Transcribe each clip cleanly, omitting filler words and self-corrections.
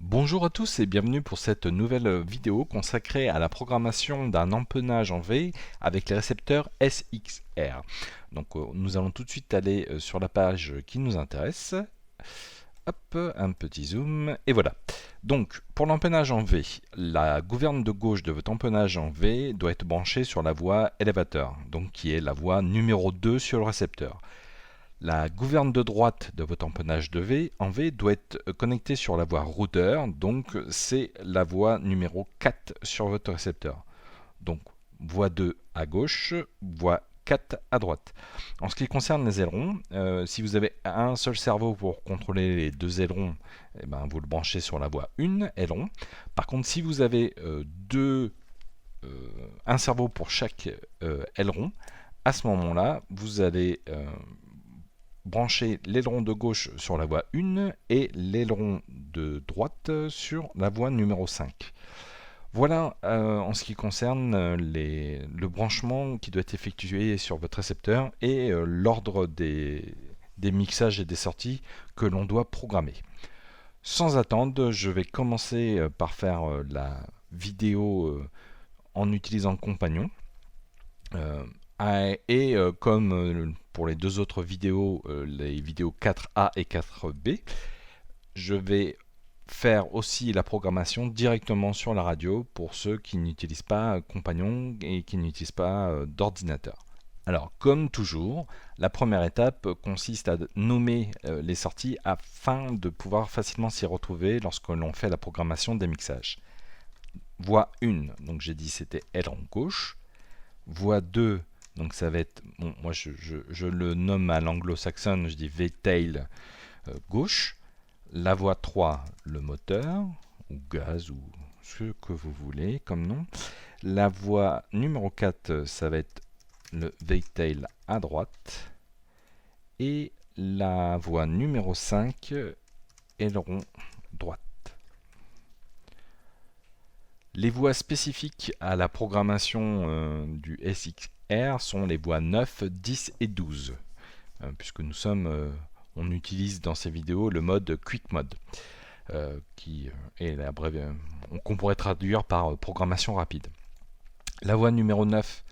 Bonjour à tous et bienvenue pour cette nouvelle vidéo consacrée à la programmation d'un empennage en V avec les récepteurs SXR. Donc nous allons tout de suite aller sur la page qui nous intéresse. Hop, un petit zoom, et voilà. Donc, pour l'empennage en V, la gouverne de gauche de votre empennage en V doit être branchée sur la voie élévateur, donc qui est la voie numéro 2 sur le récepteur. La gouverne de droite de votre empennage de V en V doit être connectée sur la voie routeur, donc c'est la voie numéro 4 sur votre récepteur. Donc voie 2 à gauche, voie 4 à droite. En ce qui concerne les ailerons, si vous avez un seul cerveau pour contrôler les deux ailerons, eh ben, vous le branchez sur la voie 1 aileron. Par contre, si vous avez un cerveau pour chaque aileron, à ce moment-là, vous allez brancher l'aileron de gauche sur la voie 1 et l'aileron de droite sur la voie numéro 5. Voilà en ce qui concerne le branchement qui doit être effectué sur votre récepteur et l'ordre des mixages et des sorties que l'on doit programmer. Sans attendre, je vais commencer par faire la vidéo en utilisant le compagnon. Comme pour les deux autres vidéos, les vidéos 4A et 4B, je vais faire aussi la programmation directement sur la radio pour ceux qui n'utilisent pas Compagnon et qui n'utilisent pas d'ordinateur. Alors, comme toujours, la première étape consiste à nommer les sorties afin de pouvoir facilement s'y retrouver lorsque l'on fait la programmation des mixages. Voie 1, donc j'ai dit c'était aileron gauche. Voie 2, donc ça va être, bon, moi je le nomme à l'anglo-saxonne, je dis V-tail gauche. La voie 3, le moteur, ou gaz, ou ce que vous voulez comme nom. La voie numéro 4, ça va être le V-tail à droite. Et la voie numéro 5, aileron droite. Les voies spécifiques à la programmation du SXR sont les voies 9, 10 et 12, puisque on utilise dans ces vidéos le mode Quick Mode, qui est qu'on pourrait traduire par programmation rapide. La voie numéro 9,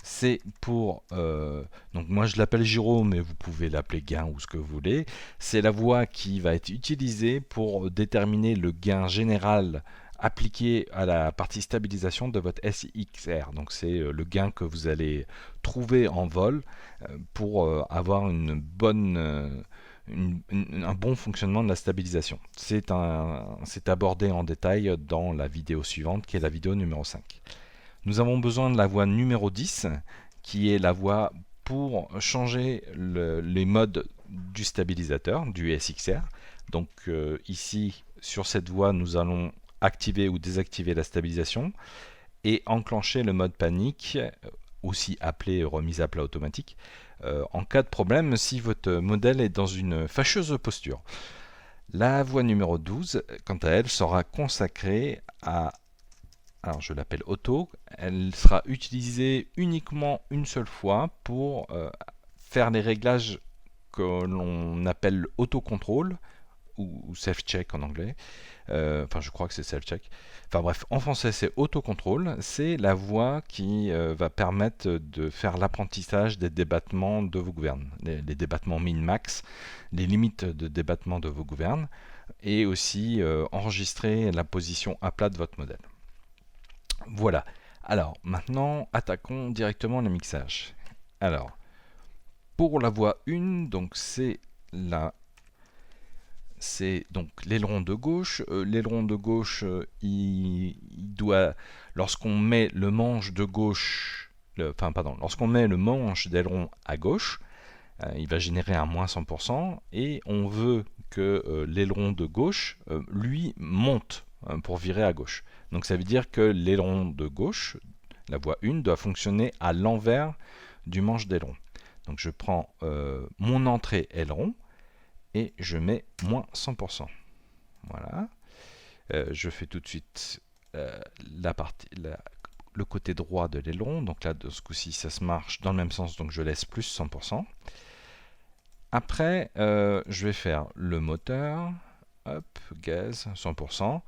c'est pour, donc moi je l'appelle gyro, mais vous pouvez l'appeler gain ou ce que vous voulez. C'est la voie qui va être utilisée pour déterminer le gain général appliqué à la partie stabilisation de votre SXR. Donc c'est le gain que vous allez trouver en vol pour avoir un bon fonctionnement de la stabilisation. C'est abordé en détail dans la vidéo suivante qui est la vidéo numéro 5. Nous avons besoin de la voie numéro 10 qui est la voie pour changer les modes du stabilisateur, du SXR. Donc ici, sur cette voie, nous allons activer ou désactiver la stabilisation et enclencher le mode panique, aussi appelé remise à plat automatique, en cas de problème si votre modèle est dans une fâcheuse posture. La voie numéro 12, quant à elle, sera consacrée à, alors je l'appelle auto, elle sera utilisée uniquement une seule fois pour faire les réglages que l'on appelle autocontrôle ou self-check en anglais. Enfin, je crois que c'est self-check. Enfin bref, en français, c'est autocontrôle. C'est la voie qui va permettre de faire l'apprentissage des débattements de vos gouvernes, les débattements min-max, les limites de débattement de vos gouvernes, et aussi enregistrer la position à plat de votre modèle. Voilà. Alors, maintenant, attaquons directement le mixage. Alors, pour la voie 1, donc c'est donc l'aileron de gauche. L'aileron de gauche, il doit, lorsqu'on met le manche de gauche, lorsqu'on met le manche d'aileron à gauche, il va générer un moins 100% et on veut que l'aileron de gauche, lui, monte pour virer à gauche. Donc ça veut dire que l'aileron de gauche, la voie 1, doit fonctionner à l'envers du manche d'aileron. Donc je prends mon entrée aileron, et je mets moins 100%. Voilà. Je fais tout de suite le côté droit de l'aileron. Donc là, de ce coup-ci, ça se marche dans le même sens, donc je laisse plus 100%. Après, je vais faire le moteur. hop, gaz 100%.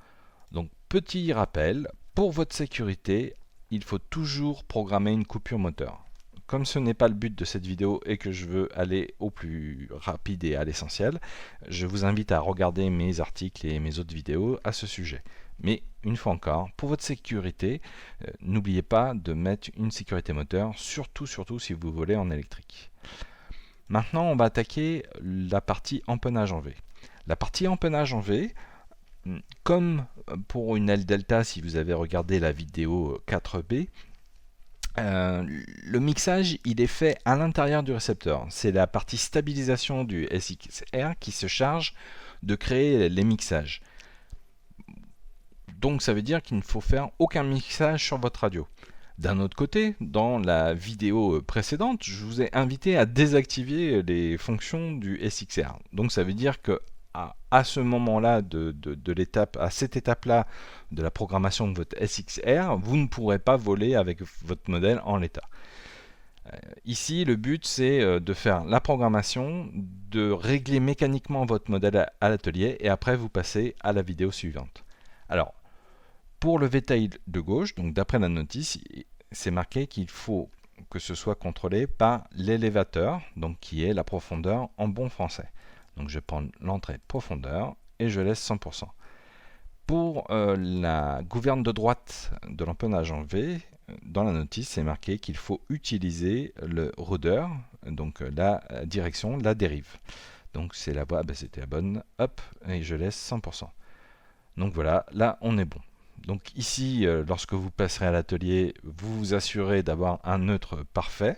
Donc petit rappel, pour votre sécurité, il faut toujours programmer une coupure moteur. Comme ce n'est pas le but de cette vidéo et que je veux aller au plus rapide et à l'essentiel, je vous invite à regarder mes articles et mes autres vidéos à ce sujet. Mais une fois encore, pour votre sécurité, n'oubliez pas de mettre une sécurité moteur, surtout si vous volez en électrique. Maintenant, on va attaquer la partie empennage en V. La partie empennage en V, comme pour une L delta, si vous avez regardé la vidéo 4B, le mixage il est fait à l'intérieur du récepteur. C'est la partie stabilisation du SXR qui se charge de créer les mixages. Donc ça veut dire qu'il ne faut faire aucun mixage sur votre radio. D'un autre côté, dans la vidéo précédente, je vous ai invité à désactiver les fonctions du SXR. Donc ça veut dire que à ce moment-là de l'étape, à cette étape-là de la programmation de votre SXR, vous ne pourrez pas voler avec votre modèle en l'état. Ici, le but c'est de faire la programmation, de régler mécaniquement votre modèle à l'atelier et après vous passez à la vidéo suivante. Alors, pour le V-tail de gauche, donc d'après la notice, c'est marqué qu'il faut que ce soit contrôlé par l'élévateur, donc qui est la profondeur en bon français. Donc je prends l'entrée profondeur et je laisse 100%. Pour la gouverne de droite de l'empennage en V, dans la notice, c'est marqué qu'il faut utiliser le rudder, donc la direction, la dérive. Donc c'est la voie, c'était la bonne, hop, et je laisse 100%. Donc voilà, là on est bon. Donc ici, lorsque vous passerez à l'atelier, vous vous assurez d'avoir un neutre parfait.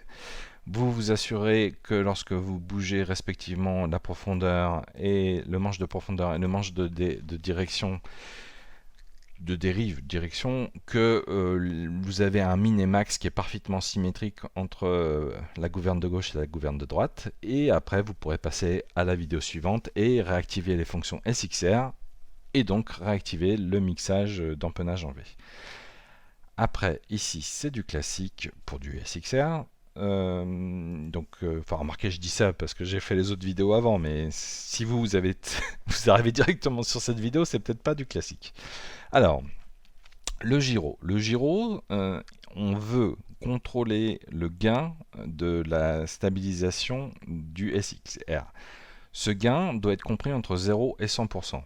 Vous vous assurez que lorsque vous bougez respectivement la profondeur et le manche de profondeur et le manche de direction, de dérive, direction, que vous avez un min et max qui est parfaitement symétrique entre la gouverne de gauche et la gouverne de droite. Et après, vous pourrez passer à la vidéo suivante et réactiver les fonctions SXR et donc réactiver le mixage d'empennage en V. Après, ici, c'est du classique pour du SXR. Enfin remarquez, je dis ça parce que j'ai fait les autres vidéos avant, mais si vous arrivez directement sur cette vidéo, c'est peut-être pas du classique. Alors, le gyro. Le gyro, on veut contrôler le gain de la stabilisation du SXR. Ce gain doit être compris entre 0 et 100%.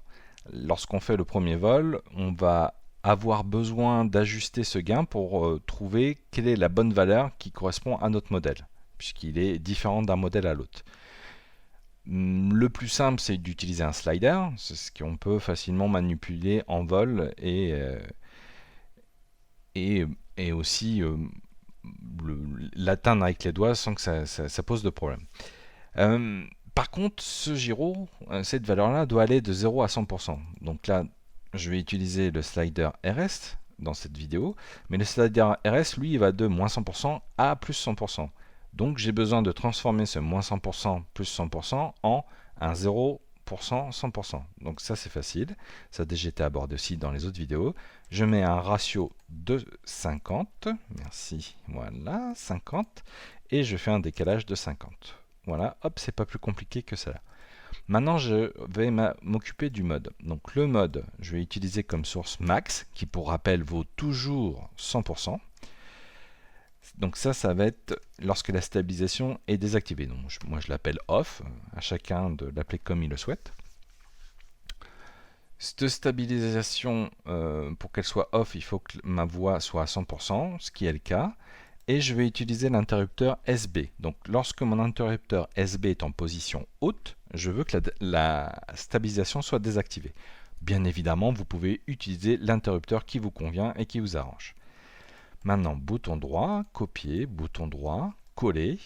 Lorsqu'on fait le premier vol, on va avoir besoin d'ajuster ce gain pour trouver quelle est la bonne valeur qui correspond à notre modèle, puisqu'il est différent d'un modèle à l'autre. Le plus simple, c'est d'utiliser un slider, c'est ce qu'on peut facilement manipuler en vol et aussi l'atteindre avec les doigts sans que ça pose de problème. Par contre, ce gyro, cette valeur-là doit aller de 0 à 100%. Donc là, je vais utiliser le slider RS dans cette vidéo, mais le slider RS, lui, il va de moins 100% à plus 100%. Donc j'ai besoin de transformer ce moins 100% plus 100% en un 0%, 100%. Donc ça c'est facile, ça a déjà été abordé aussi dans les autres vidéos. Je mets un ratio de 50, merci, voilà, 50, et je fais un décalage de 50. Voilà, hop, c'est pas plus compliqué que ça. Maintenant, je vais m'occuper du mode. Donc le mode, je vais utiliser comme source max, qui pour rappel vaut toujours 100%. Donc ça va être lorsque la stabilisation est désactivée. Donc moi je l'appelle off, à chacun de l'appeler comme il le souhaite. Cette stabilisation, pour qu'elle soit off, il faut que ma voix soit à 100%, ce qui est le cas. Et je vais utiliser l'interrupteur SB. Donc lorsque mon interrupteur SB est en position haute, je veux que la stabilisation soit désactivée. Bien évidemment, vous pouvez utiliser l'interrupteur qui vous convient et qui vous arrange. Maintenant, bouton droit, copier, bouton droit, coller.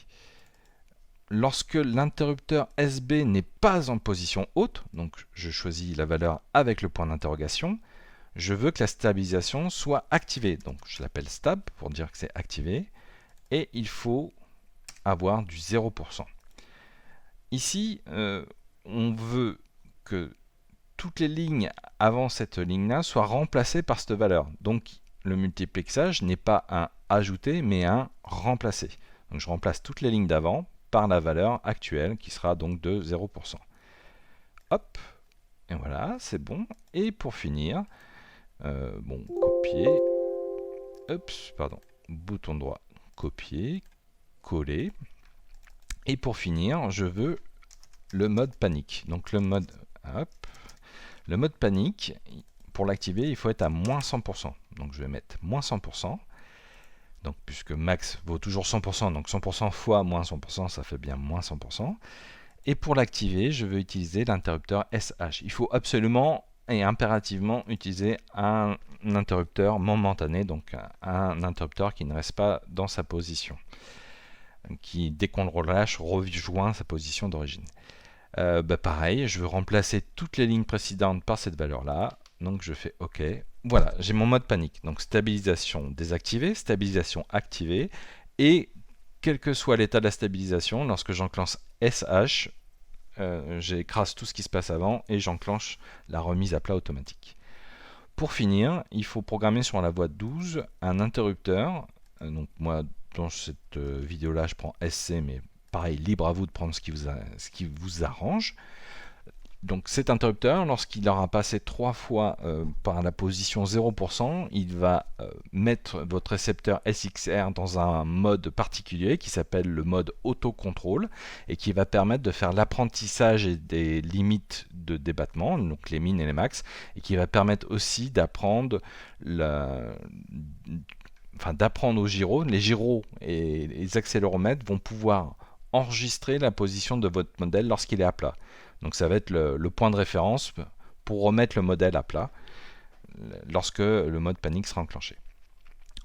Lorsque l'interrupteur SB n'est pas en position haute, donc je choisis la valeur avec le point d'interrogation, je veux que la stabilisation soit activée. Donc je l'appelle stab pour dire que c'est activé. Et il faut avoir du 0%. Ici, on veut que toutes les lignes avant cette ligne-là soient remplacées par cette valeur. Donc le multiplexage n'est pas un ajouter, mais un remplacer. Donc je remplace toutes les lignes d'avant par la valeur actuelle qui sera donc de 0%. Hop, Et voilà, c'est bon. Et pour finir, bon, copier, pardon, bouton droit, copier, coller. Et pour finir, je veux le mode panique. Donc le mode panique, pour l'activer, il faut être à moins 100%. Donc je vais mettre moins 100%. Donc puisque max vaut toujours 100%, donc 100% fois moins 100%, ça fait bien moins 100%. Et pour l'activer, je veux utiliser l'interrupteur SH. Il faut absolument et impérativement utiliser un interrupteur momentané, donc un interrupteur qui ne reste pas dans sa position, qui dès qu'on le relâche rejoint sa position d'origine. Pareil, je veux remplacer toutes les lignes précédentes par cette valeur-là, donc je fais OK. Voilà, j'ai mon mode panique. Donc stabilisation désactivée, stabilisation activée, et quel que soit l'état de la stabilisation, lorsque j'enclenche SH, j'écrase tout ce qui se passe avant et j'enclenche la remise à plat automatique. Pour finir, il faut programmer sur la voie 12 un interrupteur. Donc moi, dans cette vidéo-là, je prends SC, mais pareil, libre à vous de prendre ce qui vous arrange. Donc cet interrupteur, lorsqu'il aura passé 3 fois par la position 0%, il va mettre votre récepteur SXR dans un mode particulier qui s'appelle le mode autocontrôle et qui va permettre de faire l'apprentissage des limites de débattement, donc les min et les max, et qui va permettre aussi d'apprendre aux gyros. Les gyros et les accéléromètres vont pouvoir enregistrer la position de votre modèle lorsqu'il est à plat. Donc ça va être le point de référence pour remettre le modèle à plat lorsque le mode panique sera enclenché.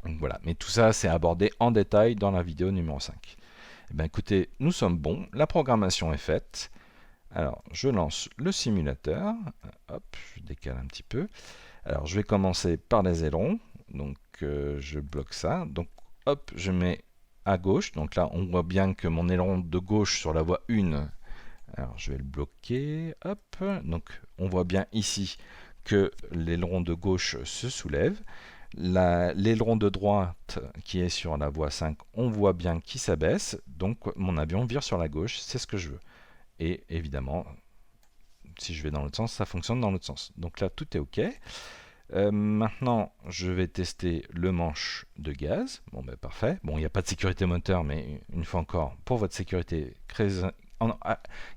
Donc voilà, mais tout ça c'est abordé en détail dans la vidéo numéro 5. Eh bien, écoutez, nous sommes bons, la programmation est faite. Alors je lance le simulateur, hop, je décale un petit peu. Alors je vais commencer par les ailerons, donc je bloque ça, donc hop, je mets à gauche, donc là on voit bien que mon aileron de gauche sur la voie 1, alors je vais le bloquer, hop, donc on voit bien ici que l'aileron de gauche se soulève. L'aileron de droite qui est sur la voie 5, on voit bien qu'il s'abaisse, donc mon avion vire sur la gauche, c'est ce que je veux. Et évidemment, si je vais dans l'autre sens, ça fonctionne dans l'autre sens. Donc là, tout est OK. Maintenant, je vais tester le manche de gaz. Bon, ben parfait. Bon, il n'y a pas de sécurité moteur, mais une fois encore, pour votre sécurité,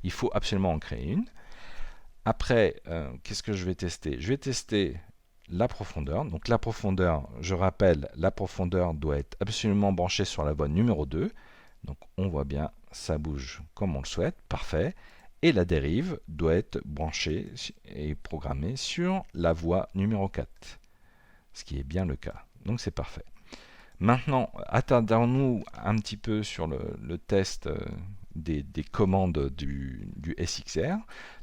il faut absolument en créer une. Après, qu'est-ce que je vais tester? Je vais tester la profondeur. Donc la profondeur, je rappelle, la profondeur doit être absolument branchée sur la voie numéro 2. Donc on voit bien, ça bouge comme on le souhaite, parfait. Et la dérive doit être branchée et programmée sur la voie numéro 4, ce qui est bien le cas. Donc c'est parfait. Maintenant, attardons-nous un petit peu sur le test des commandes du SXR.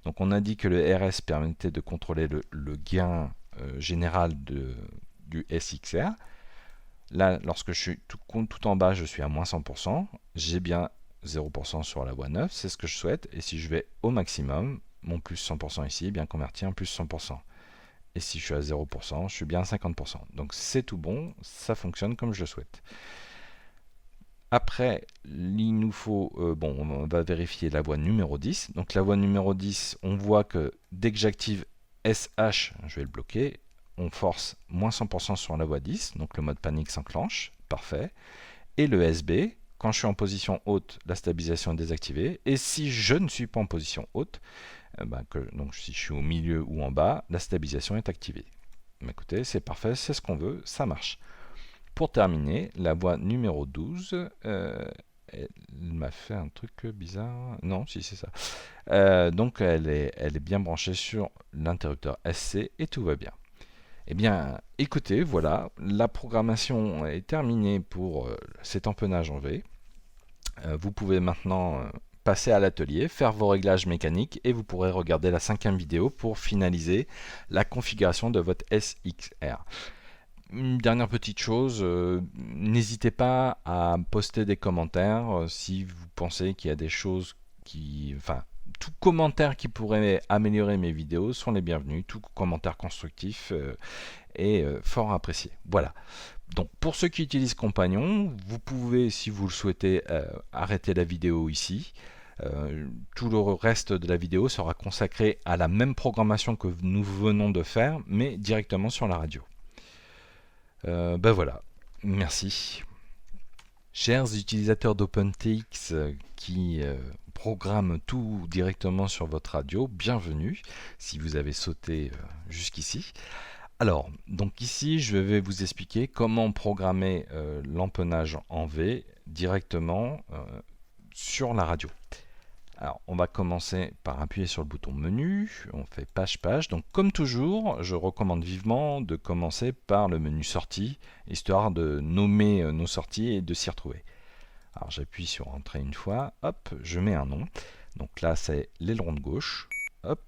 Donc on a dit que le RS permettait de contrôler le gain général du SXR. Là, lorsque je suis tout en bas, je suis à moins 100%. J'ai bien 0% sur la voie 9, c'est ce que je souhaite. Et si je vais au maximum, mon plus 100% ici est bien converti en plus 100%. Et si je suis à 0%, je suis bien à 50%. Donc c'est tout bon, ça fonctionne comme je le souhaite. Après, il nous faut, on va vérifier la voie numéro 10. Donc la voie numéro 10, on voit que dès que j'active SH, je vais le bloquer, on force moins 100% sur la voie 10, donc le mode panique s'enclenche, parfait. Et le SB, quand je suis en position haute, la stabilisation est désactivée. Et si je ne suis pas en position haute, donc si je suis au milieu ou en bas, la stabilisation est activée. Mais écoutez, c'est parfait, c'est ce qu'on veut, ça marche. Pour terminer, la voie numéro 12, elle m'a fait un truc bizarre. Non, si c'est ça. Donc elle est bien branchée sur l'interrupteur SC et tout va bien. Eh bien, écoutez, voilà, la programmation est terminée pour cet empennage en V. Vous pouvez maintenant passer à l'atelier, faire vos réglages mécaniques et vous pourrez regarder la 5e vidéo pour finaliser la configuration de votre SXR. Une dernière petite chose, n'hésitez pas à poster des commentaires si vous pensez qu'il y a des choses tout commentaire qui pourrait améliorer mes vidéos sont les bienvenus, tout commentaire constructif est fort apprécié. Voilà. Donc pour ceux qui utilisent Compagnon, vous pouvez, si vous le souhaitez, arrêter la vidéo ici. Tout le reste de la vidéo sera consacré à la même programmation que nous venons de faire, mais directement sur la radio. Ben voilà, merci. Chers utilisateurs d'OpenTX qui programment tout directement sur votre radio, bienvenue si vous avez sauté jusqu'ici. Alors, donc ici, je vais vous expliquer comment programmer l'empennage en V directement sur la radio. Alors, on va commencer par appuyer sur le bouton menu, on fait page. Donc, comme toujours, je recommande vivement de commencer par le menu sortie, histoire de nommer nos sorties et de s'y retrouver. Alors, j'appuie sur entrée une fois, hop, je mets un nom. Donc là, c'est l'aileron de gauche, hop.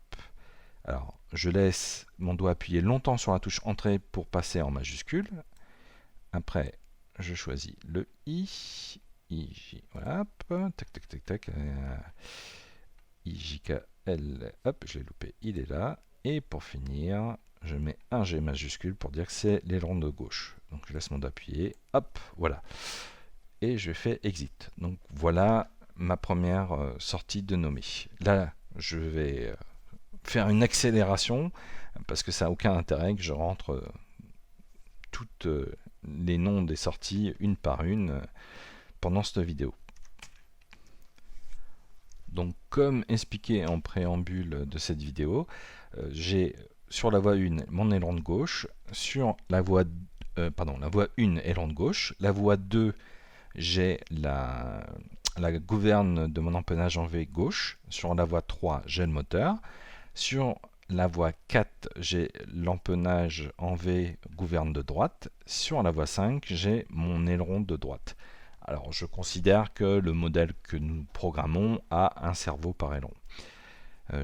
Alors, je laisse mon doigt appuyer longtemps sur la touche entrée pour passer en majuscule. Après, je choisis le I. IJ, voilà, hop, tac, IJKL, hop, je l'ai loupé, il est là. Et pour finir, je mets un G majuscule pour dire que c'est l'aileron de gauche. Donc je laisse mon doigt appuyer, hop, voilà. Et je fais exit. Donc voilà ma première sortie de nommé. Là, je vais faire une accélération parce que ça n'a aucun intérêt que je rentre toutes les noms des sorties une par une pendant cette vidéo. Donc comme expliqué en préambule de cette vidéo, j'ai sur la voie 1 mon aileron de gauche, sur la voie 1 aileron de gauche, la voie 2 j'ai la gouverne de mon empennage en V gauche, sur la voie 3 j'ai le moteur, sur la voie 4 j'ai l'empennage en V gouverne de droite, sur la voie 5 j'ai mon aileron de droite. Alors je considère que le modèle que nous programmons a un cerveau par aileron.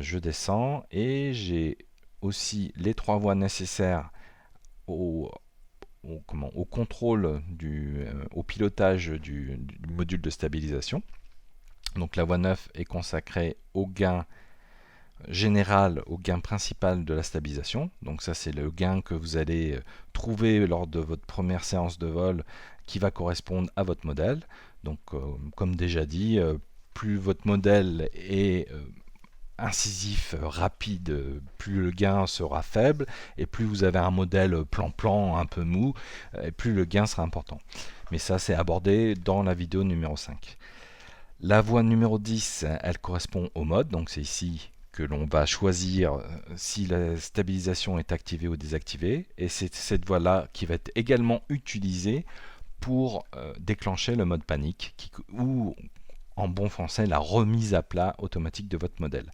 Je descends et j'ai aussi les 3 voies nécessaires au contrôle, au pilotage du module de stabilisation. Donc la voie 9 est consacrée au gain général, au gain principal de la stabilisation. Donc ça c'est le gain que vous allez trouver lors de votre première séance de vol qui va correspondre à votre modèle. Donc comme déjà dit, plus votre modèle est incisif, rapide, plus le gain sera faible, et plus vous avez un modèle plan-plan, un peu mou, et plus le gain sera important. Mais ça c'est abordé dans la vidéo numéro 5. La voie numéro 10, elle correspond au mode, donc c'est ici que l'on va choisir si la stabilisation est activée ou désactivée, et c'est cette voie-là qui va être également utilisée pour déclencher le mode panique, ou en bon français la remise à plat automatique de votre modèle.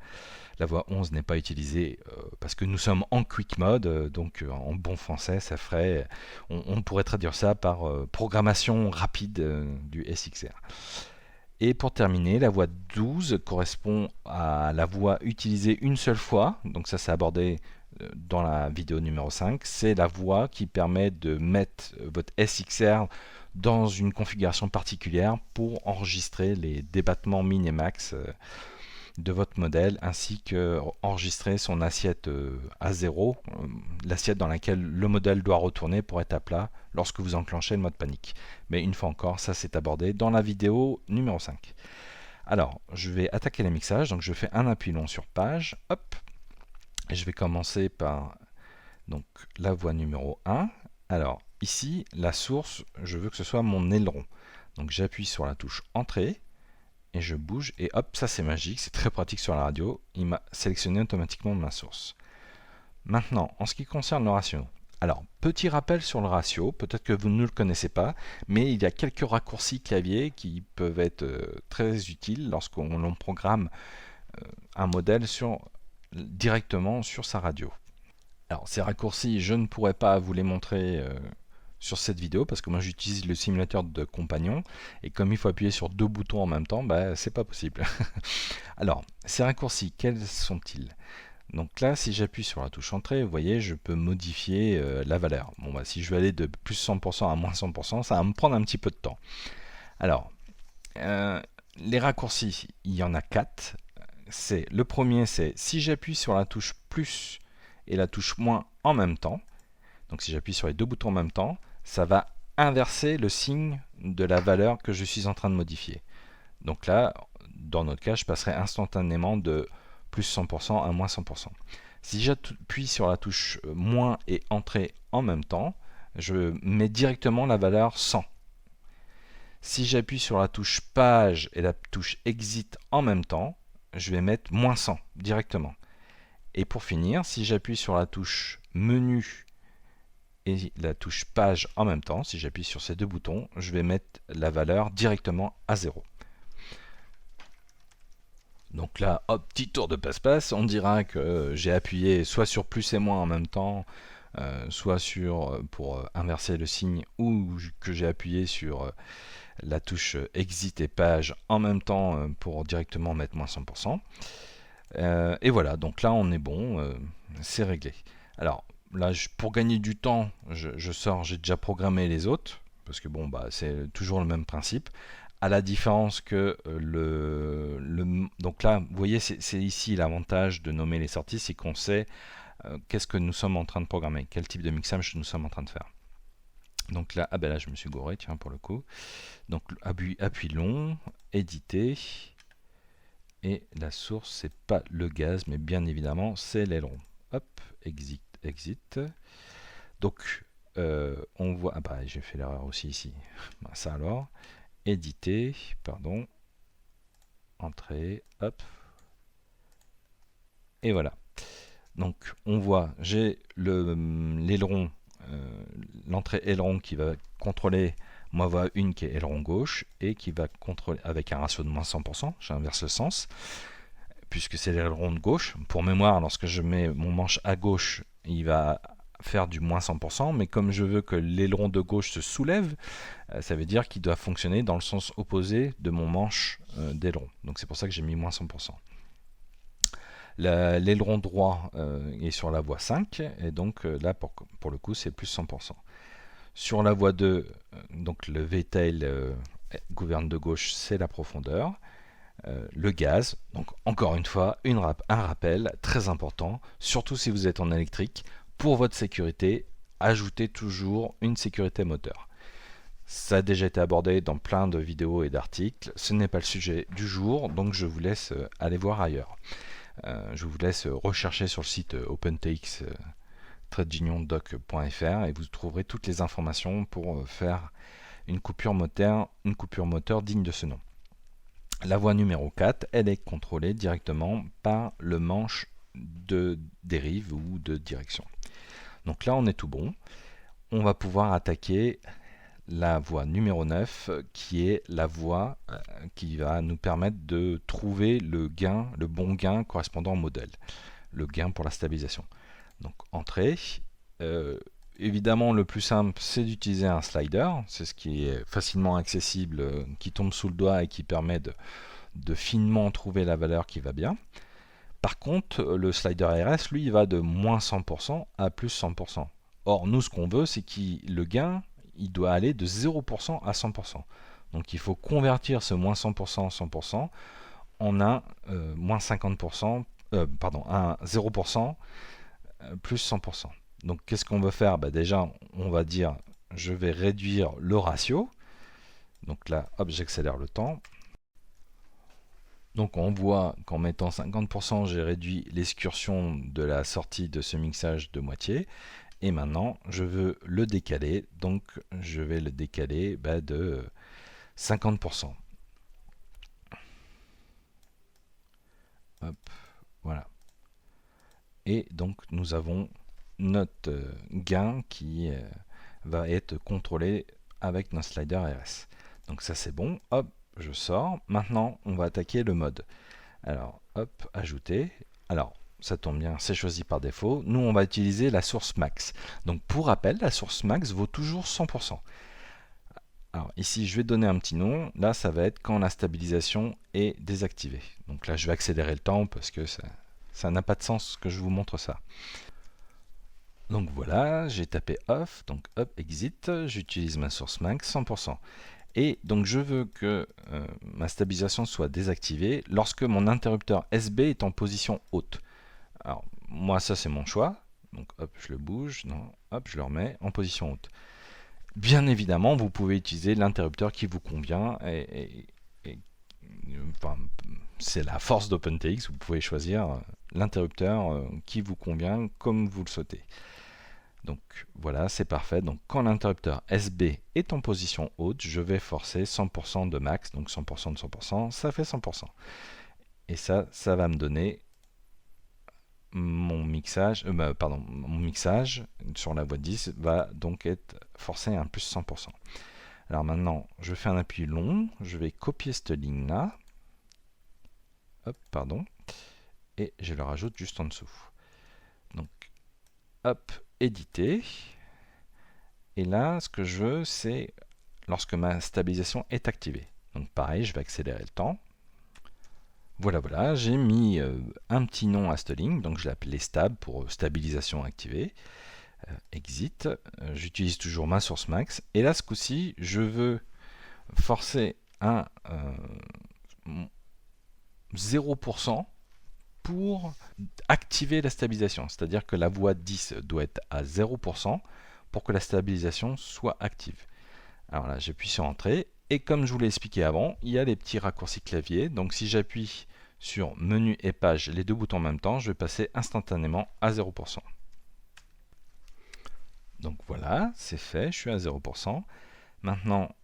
La voie 11 n'est pas utilisée parce que nous sommes en quick mode, donc en bon français ça ferait, on pourrait traduire ça par programmation rapide du SXR. Et pour terminer, la voie 12 correspond à la voie utilisée une seule fois, donc ça c'est abordé dans la vidéo numéro 5, c'est la voie qui permet de mettre votre SXR dans une configuration particulière pour enregistrer les débattements min et max de votre modèle, ainsi que enregistrer son assiette à 0, l'assiette dans laquelle le modèle doit retourner pour être à plat lorsque vous enclenchez le mode panique. Mais une fois encore, ça c'est abordé dans la vidéo numéro 5. Alors, je vais attaquer les mixages, donc je fais un appui long sur page, hop, et je vais commencer par donc, la voie numéro 1. Alors, ici, la source, je veux que ce soit mon aileron. Donc j'appuie sur la touche entrée, et je bouge, et hop, ça c'est magique, c'est très pratique sur la radio, il m'a sélectionné automatiquement ma source. Maintenant, en ce qui concerne le ratio, alors, petit rappel sur le ratio, peut-être que vous ne le connaissez pas, mais il y a quelques raccourcis clavier qui peuvent être très utiles lorsqu'on programme un modèle directement sur sa radio. Alors, ces raccourcis, je ne pourrais pas vous les montrer sur cette vidéo parce que moi j'utilise le simulateur de compagnon et comme il faut appuyer sur 2 boutons en même temps, c'est pas possible. Alors, ces raccourcis, quels sont-ils? Donc là, si j'appuie sur la touche entrée, vous voyez, je peux modifier la valeur. Bon, si je veux aller de plus 100% à moins 100%, ça va me prendre un petit peu de temps. Alors, les raccourcis, il y en a 4. Le premier, c'est si j'appuie sur la touche plus et la touche moins en même temps, donc si j'appuie sur les 2 boutons en même temps, ça va inverser le signe de la valeur que je suis en train de modifier. Donc là, dans notre cas, je passerai instantanément de plus 100% à moins 100%. Si j'appuie sur la touche moins et entrée en même temps, je mets directement la valeur 100. Si j'appuie sur la touche page et la touche exit en même temps, je vais mettre moins 100 directement. Et pour finir, si j'appuie sur la touche menu et la touche page en même temps, si j'appuie sur ces deux boutons, je vais mettre la valeur directement à 0. Donc là, hop, petit tour de passe-passe, on dira que j'ai appuyé soit sur plus et moins en même temps, soit pour inverser le signe, ou que j'ai appuyé sur la touche exit et page en même temps pour directement mettre moins 100%. Et voilà, donc là on est bon, c'est réglé. Alors là, pour gagner du temps, je sors, j'ai déjà programmé les autres, parce que bon, bah, c'est toujours le même principe. À la différence que donc là, vous voyez, c'est ici l'avantage de nommer les sorties, c'est qu'on sait qu'est-ce que nous sommes en train de programmer, quel type de mixage nous sommes en train de faire. Donc là, ah ben là, je me suis gouré, tiens, pour le coup. Donc appui long, éditer. Et la source, c'est pas le gaz, mais bien évidemment, c'est l'aileron. Hop, exit, exit. Donc, on voit... Ah bah, j'ai fait l'erreur aussi ici. Ben, ça alors. Éditer, pardon. Entrée, hop. Et voilà. Donc, on voit, j'ai l'aileron, l'entrée aileron qui va contrôler moi voie 1 qui est aileron gauche et qui va contrôler avec un ratio de moins 100%, j'inverse le sens, puisque c'est l'aileron de gauche. Pour mémoire, lorsque je mets mon manche à gauche, il va faire du moins 100%, mais comme je veux que l'aileron de gauche se soulève, ça veut dire qu'il doit fonctionner dans le sens opposé de mon manche d'aileron. Donc c'est pour ça que j'ai mis moins 100%. L'aileron droit est sur la voie 5, et donc là pour le coup c'est plus 100%. Sur la voie 2, donc le V-tail gouverne de gauche, c'est la profondeur. Le gaz, donc encore une fois, un rappel très important, surtout si vous êtes en électrique, pour votre sécurité, ajoutez toujours une sécurité moteur. Ça a déjà été abordé dans plein de vidéos et d'articles, ce n'est pas le sujet du jour, donc je vous laisse aller voir ailleurs. Je vous laisse rechercher sur le site OpenTX tradeuniondoc.fr et vous trouverez toutes les informations pour faire une coupure moteur digne de ce nom. La voie numéro 4, elle est contrôlée directement par le manche de dérive ou de direction. Donc là, on est tout bon. On va pouvoir attaquer la voie numéro 9, qui est la voie qui va nous permettre de trouver le bon gain correspondant au modèle, le gain pour la stabilisation. Donc entrée, évidemment le plus simple c'est d'utiliser un slider, c'est ce qui est facilement accessible, qui tombe sous le doigt et qui permet de finement trouver la valeur qui va bien. Par contre le slider RS lui il va de moins 100% à plus 100%. Or nous ce qu'on veut c'est que le gain il doit aller de 0% à 100%. Donc il faut convertir ce moins 100% 100% en un moins 50%, un 0% plus 100%. Donc qu'est-ce qu'on veut faire? Déjà, on va dire, je vais réduire le ratio. Donc là, hop, j'accélère le temps. Donc on voit qu'en mettant 50%, j'ai réduit l'excursion de la sortie de ce mixage de moitié. Et maintenant, je veux le décaler. Donc je vais le décaler de 50%. Hop, voilà. Et donc nous avons notre gain qui va être contrôlé avec notre slider RS. Donc ça c'est bon, hop, je sors. Maintenant on va attaquer le mode. Alors hop, ajouter. Alors ça tombe bien, c'est choisi par défaut. Nous on va utiliser la source max. Donc pour rappel, la source max vaut toujours 100%. Alors ici je vais donner un petit nom. Là ça va être quand la stabilisation est désactivée. Donc là je vais accélérer le temps parce que ça n'a pas de sens que je vous montre ça. Donc voilà, j'ai tapé off, donc hop, exit, j'utilise ma source max 100%. Et donc je veux que ma stabilisation soit désactivée lorsque mon interrupteur SB est en position haute. Alors moi ça c'est mon choix, donc hop je le bouge, non, hop je le remets en position haute. Bien évidemment vous pouvez utiliser l'interrupteur qui vous convient et enfin, c'est la force d'OpenTX, vous pouvez choisir l'interrupteur qui vous convient comme vous le souhaitez. Donc voilà, c'est parfait. Donc quand l'interrupteur SB est en position haute, je vais forcer 100% de max, donc 100% de 100%, ça fait 100%. Et ça va me donner mon mixage, mon mixage sur la voie 10 va donc être forcé à un plus 100%. Alors maintenant, je fais un appui long, je vais copier cette ligne-là, hop, pardon, et je le rajoute juste en dessous. Donc, hop, éditer. Et là, ce que je veux, c'est lorsque ma stabilisation est activée. Donc pareil, je vais accélérer le temps. Voilà, j'ai mis un petit nom à cette ligne, donc je l'ai appelé stab pour stabilisation activée. Exit, j'utilise toujours ma source max. Et là, ce coup-ci, je veux forcer un 0% pour activer la stabilisation. C'est-à-dire que la voie 10 doit être à 0% pour que la stabilisation soit active. Alors là, j'appuie sur Entrée. Et comme je vous l'ai expliqué avant, il y a les petits raccourcis clavier. Donc si j'appuie sur Menu et Page, les deux boutons en même temps, je vais passer instantanément à 0%. Donc voilà, c'est fait, je suis à 0%. Maintenant,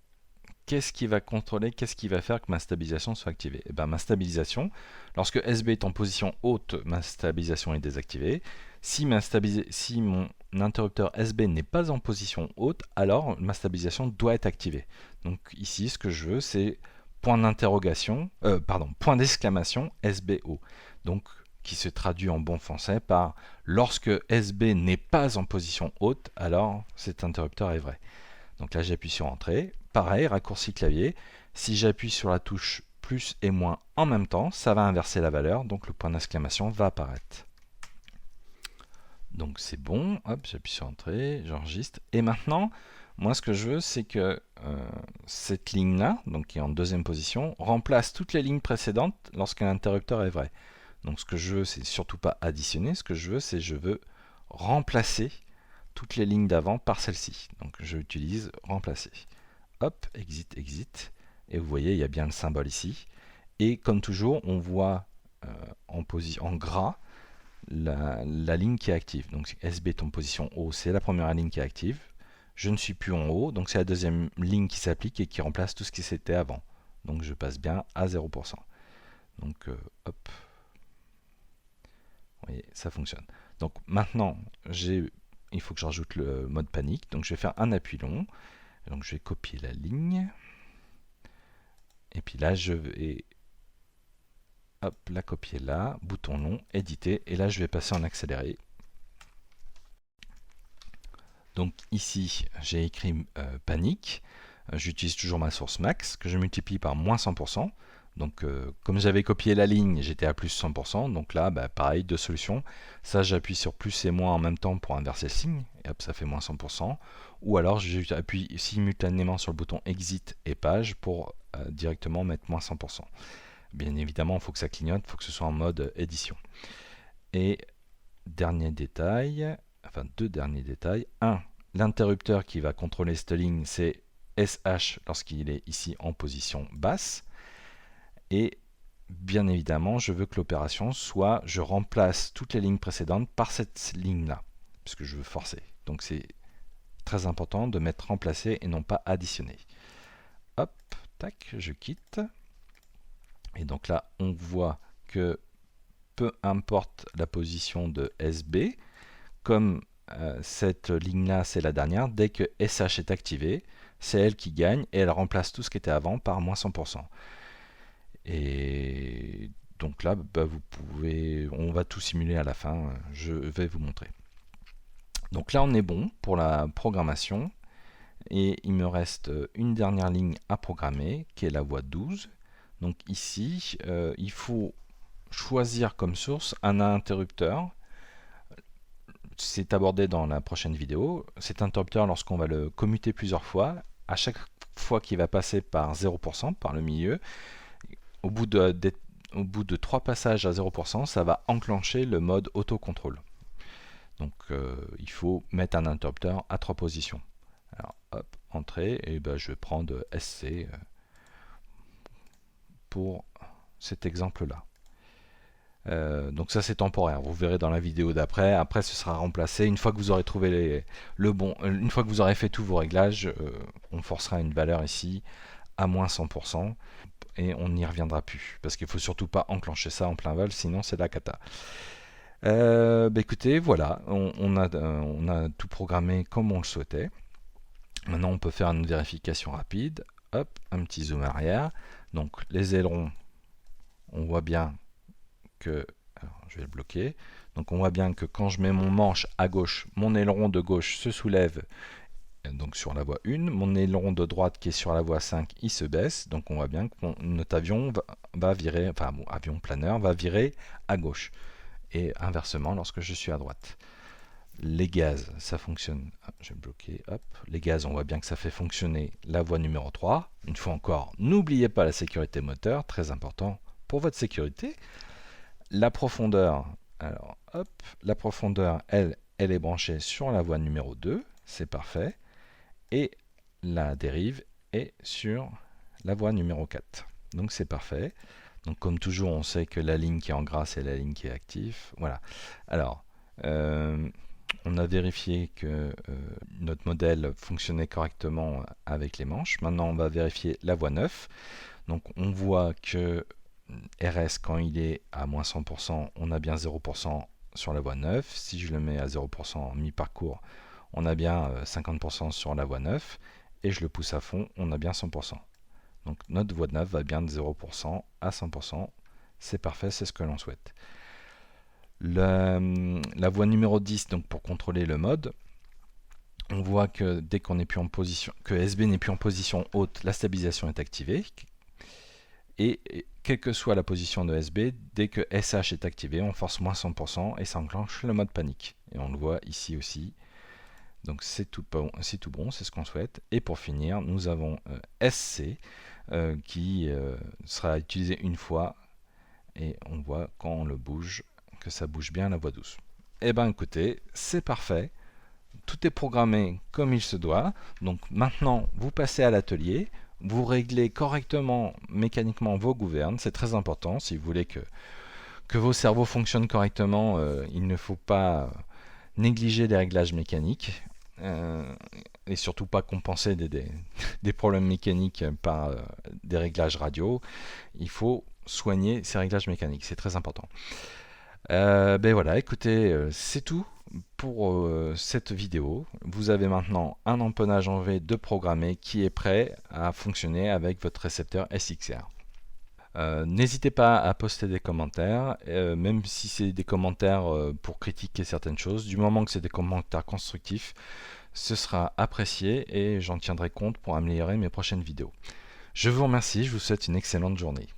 qu'est-ce qui va contrôler, qu'est-ce qui va faire que ma stabilisation soit activée? Et bien, ma stabilisation, lorsque SB est en position haute, ma stabilisation est désactivée. Si mon interrupteur SB n'est pas en position haute, alors ma stabilisation doit être activée. Donc ici, ce que je veux, c'est point d'interrogation, point d'exclamation SBO. Donc qui se traduit en bon français par lorsque SB n'est pas en position haute, alors cet interrupteur est vrai. Donc là, j'appuie sur Entrée. Pareil, raccourci clavier. Si j'appuie sur la touche plus et moins en même temps, ça va inverser la valeur, donc le point d'exclamation va apparaître. Donc c'est bon, hop, j'appuie sur Entrée, j'enregistre. Et maintenant, moi ce que je veux, c'est que cette ligne-là, donc qui est en deuxième position, remplace toutes les lignes précédentes lorsqu'un interrupteur est vrai. Donc ce que je veux, c'est surtout pas additionner, ce que je veux, c'est remplacer toutes les lignes d'avant par celle-ci. Donc je utilise remplacer. Hop, exit, exit. Et vous voyez, il y a bien le symbole ici. Et comme toujours, on voit en gras la ligne qui est active. Donc SB est en position haut, c'est la première ligne qui est active. Je ne suis plus en haut, donc c'est la deuxième ligne qui s'applique et qui remplace tout ce qui s'était avant. Donc je passe bien à 0%. Donc hop. Vous voyez, ça fonctionne. Donc maintenant, il faut que je rajoute le mode panique. Donc je vais faire un appui long. Donc je vais copier la ligne. Et puis là, je vais la copier là, bouton long, éditer. Et là, je vais passer en accéléré. Donc ici, j'ai écrit panique. J'utilise toujours ma source max que je multiplie par moins 100%. Donc comme j'avais copié la ligne, j'étais à plus 100%. Donc là, pareil, deux solutions. Ça, j'appuie sur plus et moins en même temps pour inverser le signe. Et hop, ça fait moins 100%. Ou alors, j'appuie simultanément sur le bouton exit et page pour directement mettre moins 100%. Bien évidemment, il faut que ça clignote, il faut que ce soit en mode édition. Et dernier détail, enfin deux derniers détails. Un, l'interrupteur qui va contrôler cette ligne, c'est SH lorsqu'il est ici en position basse. Et bien évidemment, je veux que l'opération soit, je remplace toutes les lignes précédentes par cette ligne-là, puisque je veux forcer. Donc c'est très important de mettre remplacer et non pas additionner. Hop, tac, je quitte. Et donc là, on voit que peu importe la position de SB, comme cette ligne-là, c'est la dernière, dès que SH est activé, c'est elle qui gagne et elle remplace tout ce qui était avant par moins 100%. Et donc là, on va tout simuler à la fin, je vais vous montrer. Donc là, on est bon pour la programmation. Et il me reste une dernière ligne à programmer, qui est la voie 12. Donc ici, il faut choisir comme source un interrupteur. C'est abordé dans la prochaine vidéo. Cet interrupteur, lorsqu'on va le commuter plusieurs fois, à chaque fois qu'il va passer par 0%, par le milieu, au bout de 3 passages à 0%, ça va enclencher le mode autocontrôle. Donc il faut mettre un interrupteur à 3 positions. Alors hop, entrée, et je vais prendre SC pour cet exemple-là. Donc ça c'est temporaire, vous verrez dans la vidéo d'après. Après ce sera remplacé une fois que vous aurez trouvé une fois que vous aurez fait tous vos réglages, on forcera une valeur ici à moins 100% et on n'y reviendra plus parce qu'il faut surtout pas enclencher ça en plein vol, sinon c'est la cata. Écoutez, voilà, on a tout programmé comme on le souhaitait. Maintenant on peut faire une vérification rapide. Hop, un petit zoom arrière. Donc les ailerons, on voit bien que, alors, je vais le bloquer, donc on voit bien que quand je mets mon manche à gauche, mon aileron de gauche se soulève donc sur la voie 1, mon aileron de droite qui est sur la voie 5, il se baisse, donc on voit bien que notre avion va virer, enfin mon avion planeur va virer à gauche, et inversement lorsque je suis à droite. Les gaz, ça fonctionne, je vais bloquer, hop, les gaz, on voit bien que ça fait fonctionner la voie numéro 3, une fois encore, n'oubliez pas la sécurité moteur, très important pour votre sécurité. La profondeur, alors hop, la profondeur, elle est branchée sur la voie numéro 2, c'est parfait. Et la dérive est sur la voie numéro 4. Donc c'est parfait. Donc comme toujours, on sait que la ligne qui est en gras, c'est la ligne qui est active. Voilà. Alors, on a vérifié que notre modèle fonctionnait correctement avec les manches. Maintenant, on va vérifier la voie 9. Donc on voit que RS, quand il est à moins 100%, on a bien 0% sur la voie 9. Si je le mets à 0% en mi-parcours, on a bien 50% sur la voie 9. Et je le pousse à fond, on a bien 100%. Donc notre voie 9 va bien de 0% à 100%. C'est parfait, c'est ce que l'on souhaite. La voie numéro 10, donc pour contrôler le mode, on voit que dès qu'on n'est plus en position, que SB n'est plus en position haute, la stabilisation est activée. Et quelle que soit la position de SB, dès que SH est activé, on force moins 100% et ça enclenche le mode panique. Et on le voit ici aussi. Donc c'est tout bon, c'est ce qu'on souhaite. Et pour finir, nous avons SC qui sera utilisé une fois. Et on voit quand on le bouge, que ça bouge bien la voie douce. Et ben écoutez, c'est parfait. Tout est programmé comme il se doit. Donc maintenant, vous passez à l'atelier. Vous réglez correctement mécaniquement vos gouvernes, c'est très important. Si vous voulez que vos cerveaux fonctionnent correctement, il ne faut pas négliger les réglages mécaniques et surtout pas compenser des problèmes mécaniques par des réglages radio. Il faut soigner ces réglages mécaniques, c'est très important. Ben voilà, écoutez, c'est tout pour cette vidéo. Vous avez maintenant un empennage en V de programmé qui est prêt à fonctionner avec votre récepteur SXR. N'hésitez pas à poster des commentaires, même si c'est des commentaires pour critiquer certaines choses. Du moment que c'est des commentaires constructifs, ce sera apprécié et j'en tiendrai compte pour améliorer mes prochaines vidéos. Je vous remercie, je vous souhaite une excellente journée.